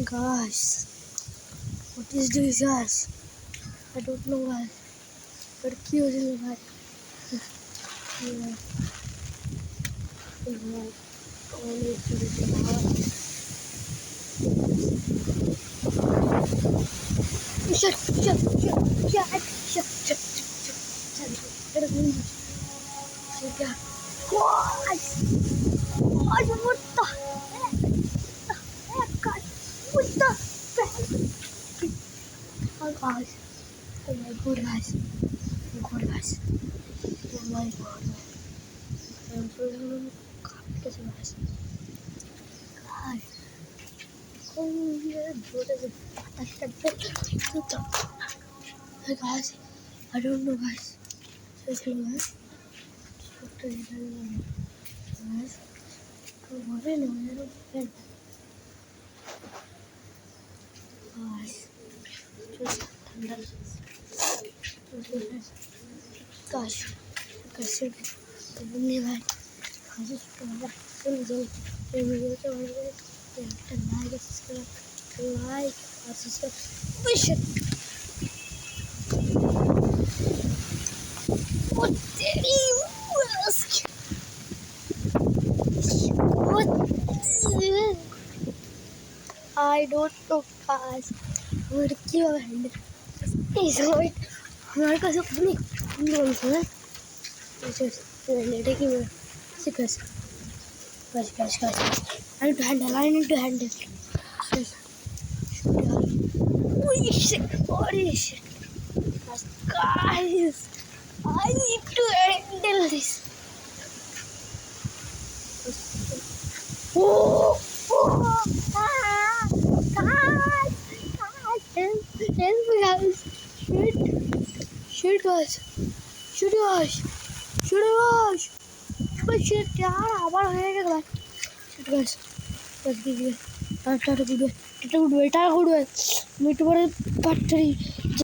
Guys, what is this, guys? I don't know, guys. But cute is guys. Yeah. Only to the shut. Guys, what the heck, guys? What the heck? Oh, guys. Oh my god, guys. Oh my god, guys. Oh my god. I'm so guys. Guys. Oh yeah, what is it? Hey guys, I don't know, guys. Seriously, guys. Guys. What is it? Guys. Just thunder. Gosh. Guys, only like I just like subscribe. Wish it. What did you ask? What? I don't know, guys. What क्यों है? इस वक्त हमारे पास अपनी loan है. Just लेटे की मैं six. Guys. I need to handle. Just. Holy shit. Guys, I need to handle this. Oh, guys, help me, guys. Shit, guys. Shit, यार आवाज हो गया guys. Shit, guys. Let's give it. Tata good way. Meet for a battery.